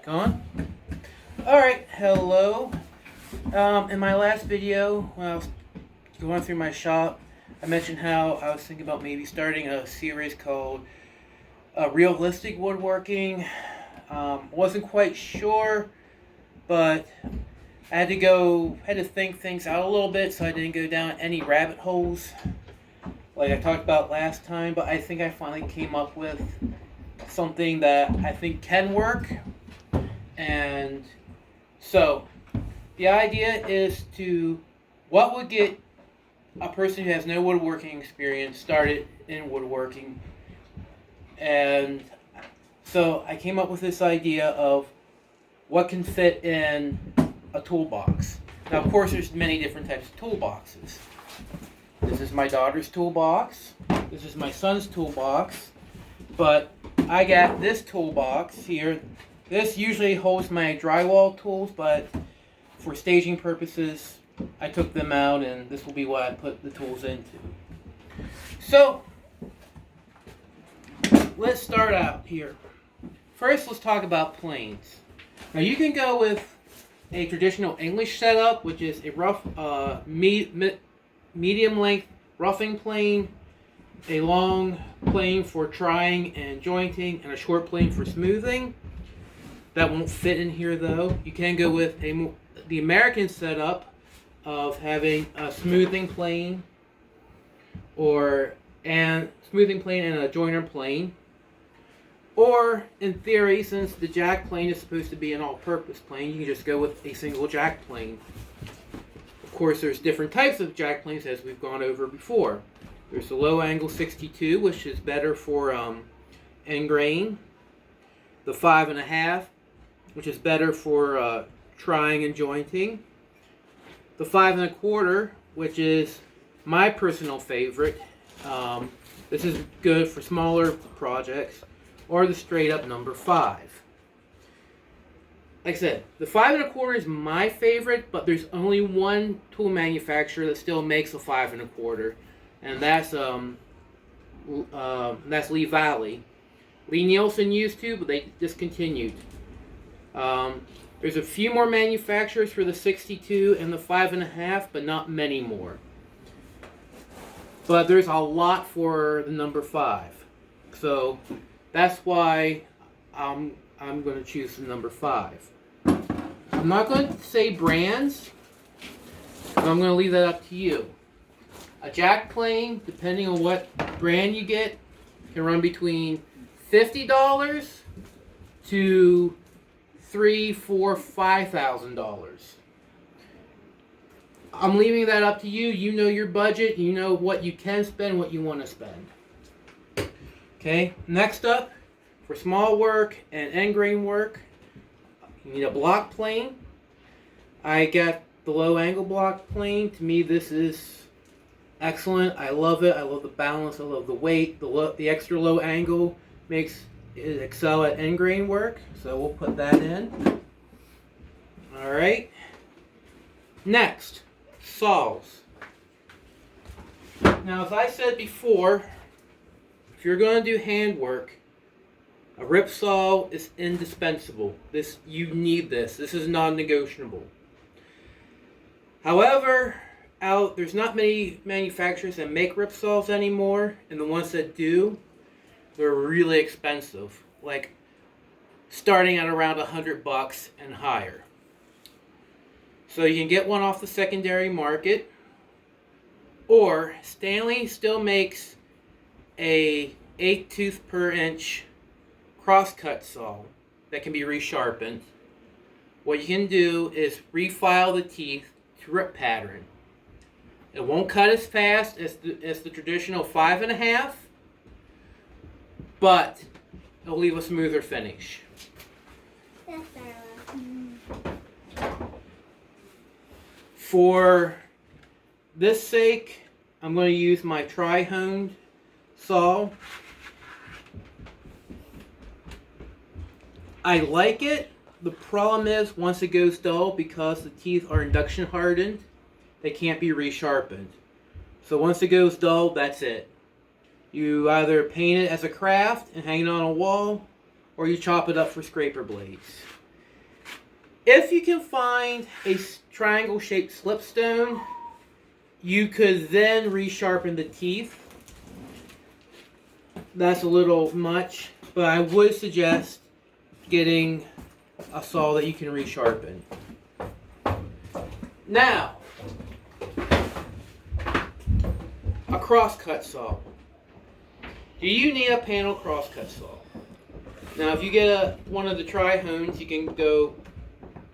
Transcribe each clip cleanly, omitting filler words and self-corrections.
Going? Alright, hello. In my last video, when I was going through my shop, I mentioned how I was thinking about maybe starting a series called Realistic Woodworking. Wasn't quite sure, but I had to think things out a little bit so I didn't go down any rabbit holes like I talked about last time, but I think I finally came up with something that I think can work. And so, the idea is what would get a person who has no woodworking experience started in woodworking. And so I came up with this idea of what can fit in a toolbox. Now, of course, there's many different types of toolboxes. This is my daughter's toolbox. This is my son's toolbox. But I got this toolbox here. This usually holds my drywall tools, but for staging purposes, I took them out, and this will be what I put the tools into. So, let's start out here. First, let's talk about planes. Now, you can go with a traditional English setup, which is a rough, medium length roughing plane, a long plane for trying and jointing, and a short plane for smoothing. That won't fit in here though. You can go with the American setup of having a smoothing plane and a joiner plane. Or in theory, since the jack plane is supposed to be an all-purpose plane, you can just go with a single jack plane. Of course, there's different types of jack planes as we've gone over before. There's the low angle 62, which is better for end grain. The 5.5, which is better for trying and jointing. The 5.25, which is my personal favorite. This is good for smaller projects. Or the straight up number 5. Like I said, the 5.25 is my favorite, but there's only one tool manufacturer that still makes a 5.25, and that's Lee Valley. Lee Nielsen used to, but they discontinued. There's a few more manufacturers for the 62 and the 5.5, but not many more. But there's a lot for the number 5. So that's why I'm going to choose the number 5. I'm not going to say brands, but I'm going to leave that up to you. A jack plane, depending on what brand you get, can run between $50 to $3,000, $4,000, $5,000. I'm leaving that up to you. You know your budget. You know what you can spend, what you want to spend. Okay, next up, for small work and end grain work, you need a block plane. I got the low angle block plane. To me, this is excellent. I love it. I love the balance. I love the weight. The extra low angle makes it excel at end grain work. So we'll put that in. All right. Next, saws. Now, as I said before, if you're going to do handwork, a rip saw is indispensable. You need this. This is non-negotiable. However, there's not many manufacturers that make rip saws anymore, and the ones that do, they're really expensive. Like starting at around $100 and higher. So you can get one off the secondary market, or Stanley still makes a 8 tooth per inch crosscut saw that can be resharpened. What you can do is refile the teeth to rip pattern. It won't cut as fast as the traditional 5.5, but it'll leave a smoother finish. For this sake, I'm going to use my tri-honed saw. I like it. The problem is once it goes dull, because the teeth are induction hardened, they can't be resharpened. So once it goes dull, that's it. You either paint it as a craft and hang it on a wall, or you chop it up for scraper blades. If you can find a triangle-shaped slipstone, you could then resharpen the teeth. That's a little much, but I would suggest getting a saw that you can resharpen. Now, a crosscut saw. Do you need a panel crosscut saw? Now, if you get one of the tri-hones, you can go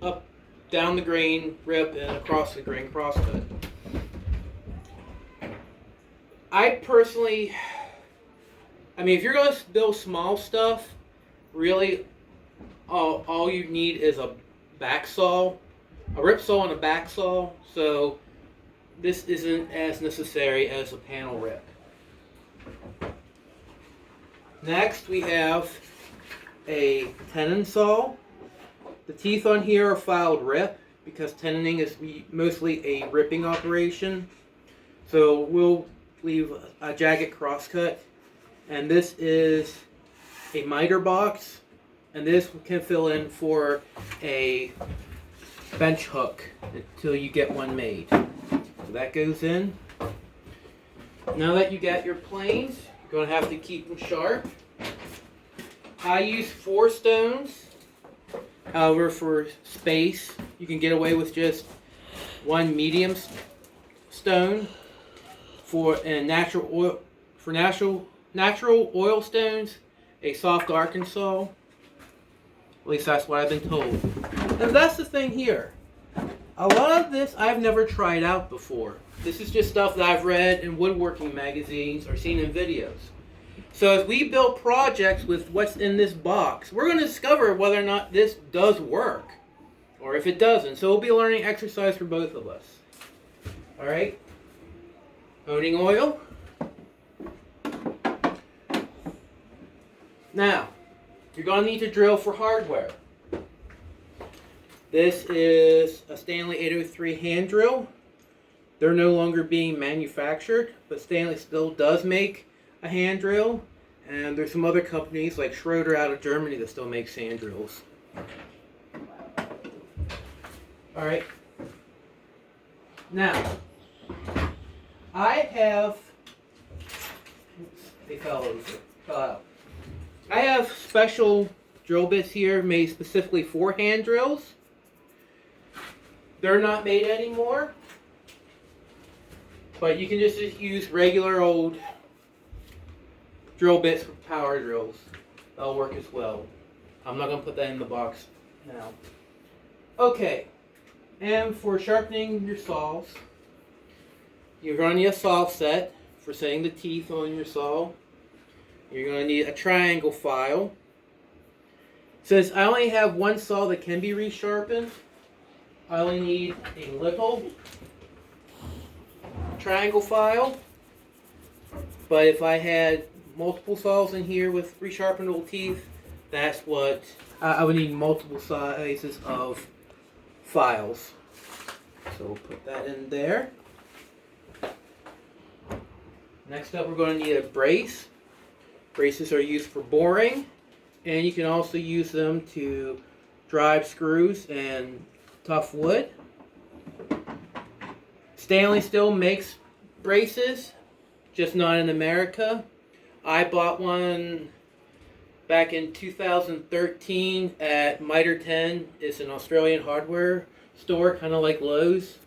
up, down the grain rip, and across the grain crosscut. I personally, if you're going to build small stuff, really, all you need is a back saw, a rip saw and a back saw. So this isn't as necessary as a panel rip. Next, we have a tenon saw. The teeth on here are filed rip because tenoning is mostly a ripping operation. So we'll leave a jagged crosscut. And this is a miter box. And this can fill in for a bench hook until you get one made. So that goes in. Now that you got your planes, you're going to have to keep them sharp. I use 4 stones. However, for space, you can get away with just 1 medium stone. For natural oil stones, a soft Arkansas. At least that's what I've been told. And that's the thing here. A lot of this I've never tried out before. This is just stuff that I've read in woodworking magazines or seen in videos. So as we build projects with what's in this box, we're going to discover whether or not this does work. Or if it doesn't. So we'll be a learning exercise for both of us. Alright? Honing oil. Now, you're going to need to drill for hardware. This is a Stanley 803 hand drill. They're no longer being manufactured, but Stanley still does make a hand drill. And there's some other companies like Schroeder out of Germany that still make hand drills. Alright. Now, I have... They fell out. I have special drill bits here made specifically for hand drills. They're not made anymore. But you can just use regular old drill bits for power drills. That'll work as well. I'm not going to put that in the box now. Okay. And for sharpening your saws, you're going to need a saw set for setting the teeth on your saw. You're going to need a triangle file. Since I only have one saw that can be resharpened, I only need a little triangle file. But if I had multiple saws in here with resharpenable teeth, that's what I would need, multiple sizes of files. So we'll put that in there. Next up, we're going to need a brace. Braces are used for boring, and you can also use them to drive screws and tough wood. Stanley still makes braces, just not in America. I bought one back in 2013 at Mitre 10. It's an Australian hardware store, kind of like Lowe's.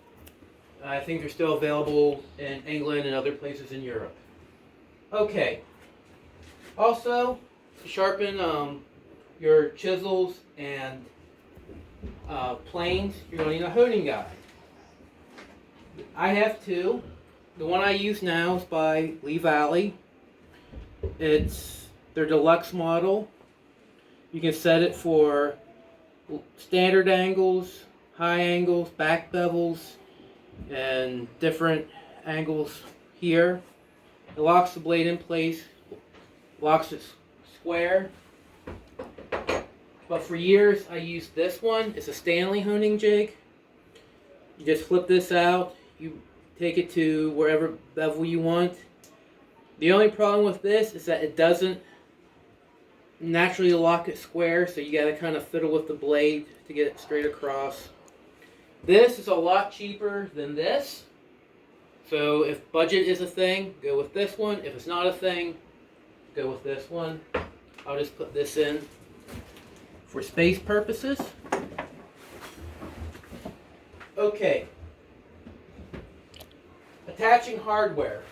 I think they're still available in England and other places in Europe. Okay. Also, to sharpen your chisels and planes, you're going to need a honing guide. I have 2. The one I use now is by Lee Valley. It's their deluxe model. You can set it for standard angles, high angles, back bevels, and different angles here. It locks the blade in place, locks it square. But for years I used this one. It's a Stanley honing jig. You just flip this out, you take it to wherever bevel you want. The only problem with this is that it doesn't naturally lock it square, so you got to kind of fiddle with the blade to get it straight across. This is a lot cheaper than this. So if budget is a thing, go with this one. If it's not a thing, go with this one. I'll just put this in for space purposes. Okay. Attaching hardware.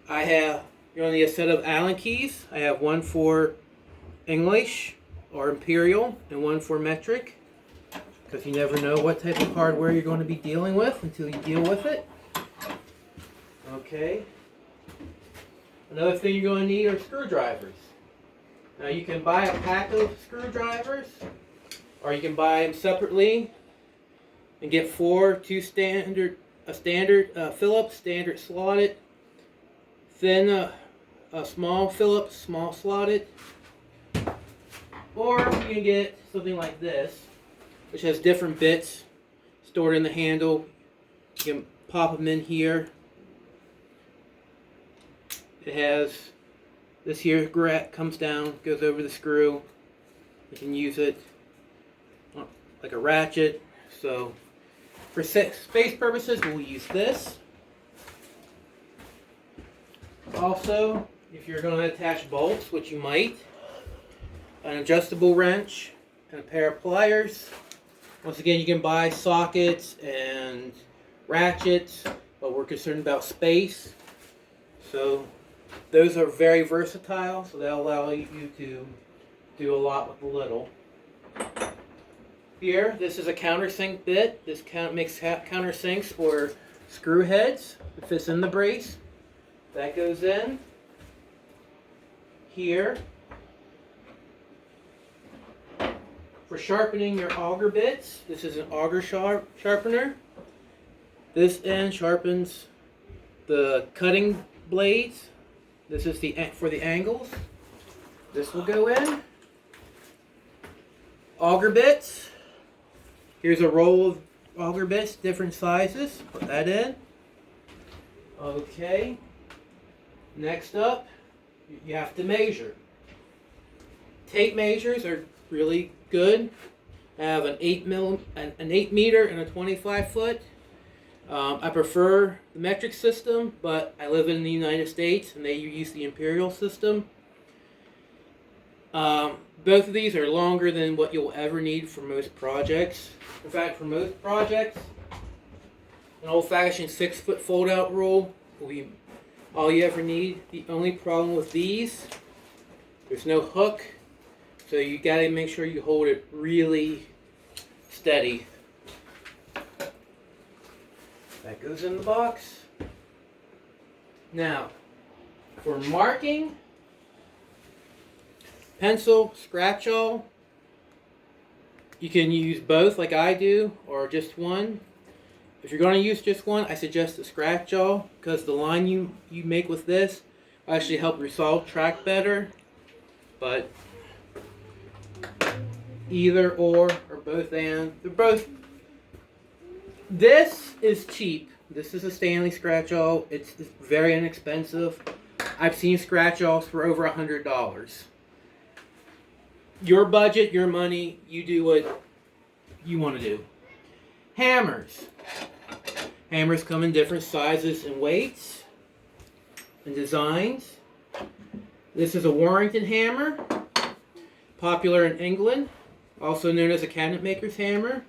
You're going to need a set of Allen keys. I have one for English or Imperial and one for metric, because you never know what type of hardware you're going to be dealing with until you deal with it. Okay. Another thing you're going to need are screwdrivers. Now you can buy a pack of screwdrivers, or you can buy them separately and get two standard Phillips, standard slotted, thin small Phillips, small slotted, or you can get something like this, which has different bits stored in the handle. You can pop them in here. It has this here comes down, goes over the screw. You can use it like a ratchet. So for space purposes, we'll use this. Also, if you're going to attach bolts, which you might, an adjustable wrench and a pair of pliers. Once again, you can buy sockets and ratchets, but we're concerned about space. So those are very versatile, so they'll allow you to do a lot with a little. Here, this is a countersink bit. This makes countersinks for screw heads. It fits in the brace. That goes in. Here, for sharpening your auger bits, this is an auger sharpener. This end sharpens the cutting blades. This is for the angles. This will go in. Auger bits. Here's a roll of auger bits, different sizes. Put that in. Okay. Next up, you have to measure. Tape measures are really good. I have an 8 meter and a 25 foot. I prefer the metric system, but I live in the United States and they use the imperial system. Both of these are longer than what you'll ever need for most projects. In fact, for most projects, an old-fashioned 6-foot fold-out rule will be all you ever need. The only problem with these, there's no hook, so you gotta make sure you hold it really steady. That goes in the box. Now, for marking, pencil, scratch-all. You can use both like I do, or just one. If you're going to use just one, I suggest the scratch-all, because the line you make with this will actually help your saw track better. But either or both and. They're both. This is cheap. This is a Stanley scratch-all. It's very inexpensive. I've seen scratch-alls for over $100. Your budget, your money, you do what you want to do. Hammers. Hammers come in different sizes and weights and designs. This is a Warrington hammer, popular in England, also known as a cabinet maker's hammer.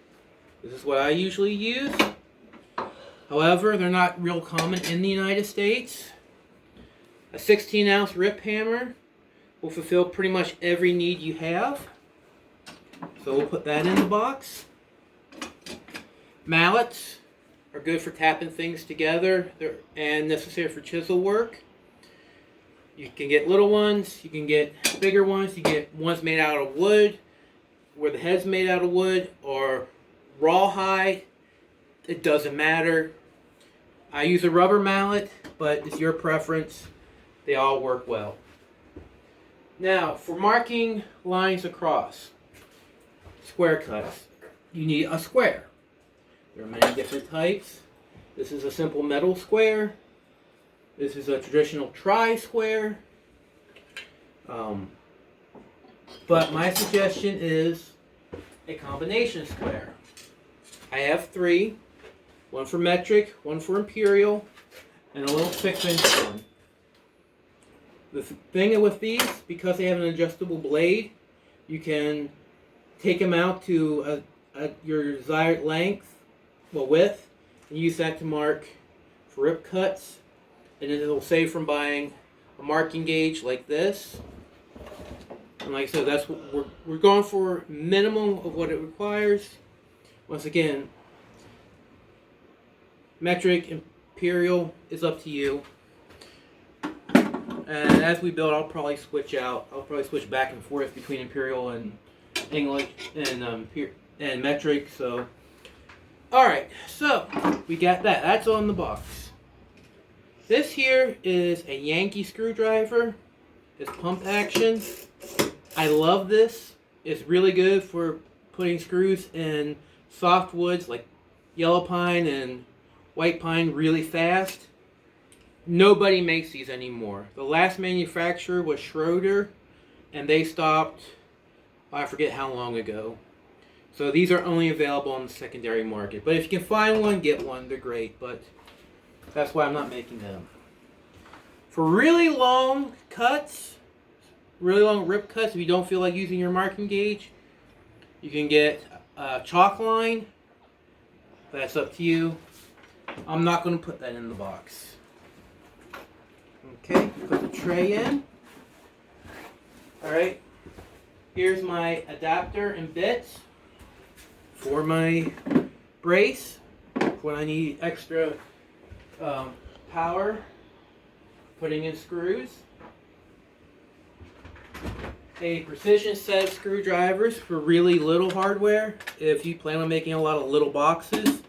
This is what I usually use. However, they're not real common in the United States. A 16-ounce rip hammer will fulfill pretty much every need you have. So we'll put that in the box. Mallets are good for tapping things together and necessary for chisel work. You can get little ones, you can get bigger ones, you get ones made out of wood, where the head's made out of wood, or rawhide. It doesn't matter. I use a rubber mallet, but it's your preference. They all work well. Now, for marking lines across, square cuts, you need a square. There are many different types. This is a simple metal square. This is a traditional tri-square. But my suggestion is a combination square. I have 3, one for metric, one for imperial, and a little 6-inch one. The thing with these, because they have an adjustable blade, you can take them out to your desired length, width, and use that to mark for rip cuts. And it'll save from buying a marking gauge like this. And like I said, that's what we're going for, minimum of what it requires. Once again, metric, imperial is up to you. And as we build, I'll probably switch back and forth between imperial and English and metric. So, all right, so we got that. That's on the box. This here is a Yankee screwdriver. It's pump action. I love this. It's really good for putting screws in softwoods like yellow pine and white pine really fast. Nobody makes these anymore. The last manufacturer was Schroeder, and they stopped, I forget how long ago. So these are only available on the secondary market. But if you can find one, get one. They're great, but that's why I'm not making them. For really long cuts, really long rip cuts, if you don't feel like using your marking gauge, you can get a chalk line. That's up to you. I'm not going to put that in the box. Okay, put the tray in. Alright, here's my adapter and bits for my brace when I need extra power putting in screws. A precision set of screwdrivers for really little hardware if you plan on making a lot of little boxes.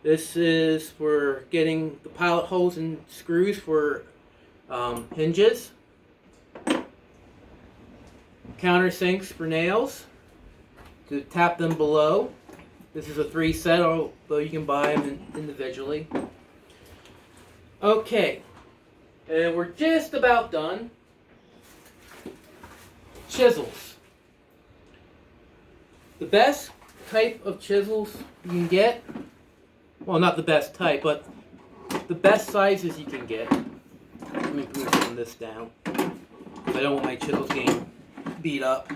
This is for getting the pilot holes and screws for hinges. Countersinks for nails to tap them below. This is a 3 set, although you can buy them individually. Okay, and we're just about done. Chisels. The best type of chisels you can get, well, not the best type, but the best sizes you can get. Let me move this down. I don't want my chisels getting beat up.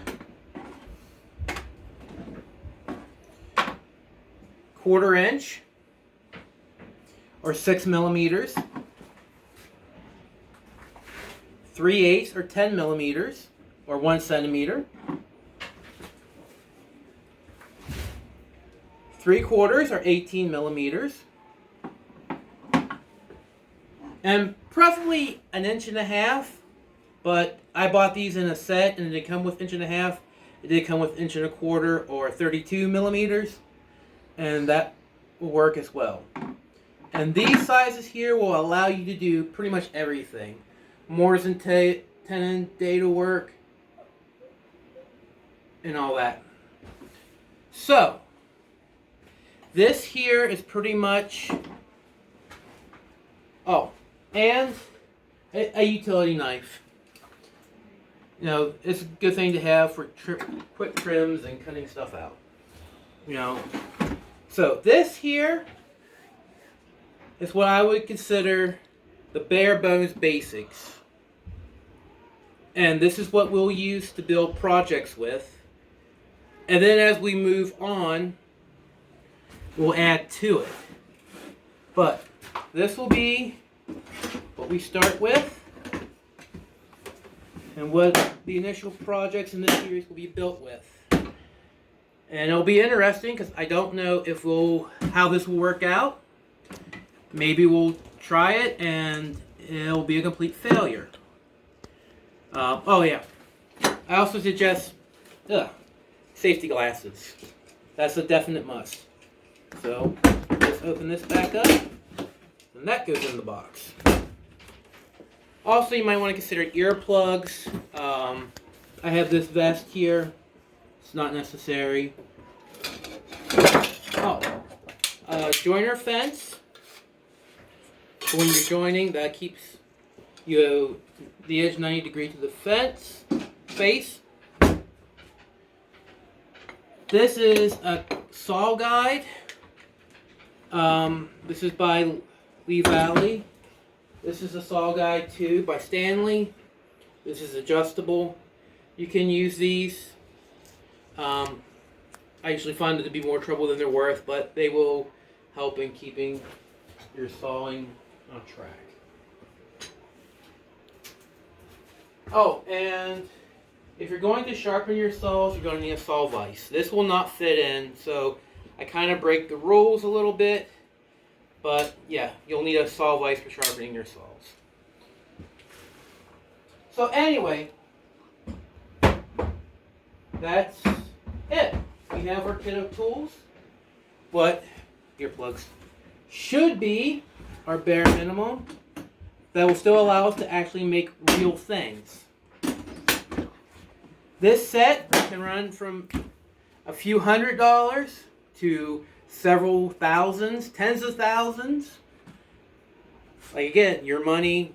1/4 inch or 6 millimeters. 3/8 or 10 millimeters or 1 centimeter. 3/4 or 18 millimeters. And preferably 1.5 inches, but I bought these in a set and it did come with 1.5 inches. It did come with 1.25 inches or 32 millimeters, and that will work as well. And these sizes here will allow you to do pretty much everything. Mortise and tenon, dado work, and all that. So, this here is pretty much, and a utility knife. You know, it's a good thing to have for quick trims and cutting stuff out. You know, so this here is what I would consider the bare bones basics. And this is what we'll use to build projects with. And then as we move on, we'll add to it. But this will be what we start with and what the initial projects in this series will be built with. And it'll be interesting because I don't know if how this will work out. Maybe we'll try it and it'll be a complete failure. Oh yeah, I also suggest safety glasses. That's a definite must. So let's open this back up, and that goes in the box. Also, you might want to consider earplugs. I have this vest here. It's not necessary. Joiner fence. When you're joining, that keeps you the edge 90 degrees to the face. This is a saw guide. This is by Lee Valley. This is a saw guide too by Stanley. This is adjustable. You can use these. I usually find it to be more trouble than they're worth, but they will help in keeping your sawing on track. Oh, and if you're going to sharpen your saws, you're going to need a saw vise. This will not fit in, so I kind of break the rules a little bit. But yeah, you'll need a saw vise for sharpening your saws. So anyway, that's it. We have our kit of tools. What earplugs should be our bare minimum that will still allow us to actually make real things. This set can run from a few $100s to several thousands, tens of thousands. Like again, your money,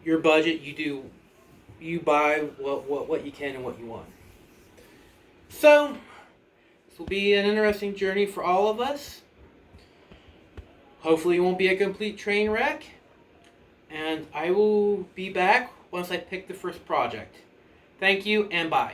your budget, you buy what you can and what you want. So this will be an interesting journey for all of us. Hopefully it won't be a complete train wreck. And I will be back once I pick the first project. Thank you and bye.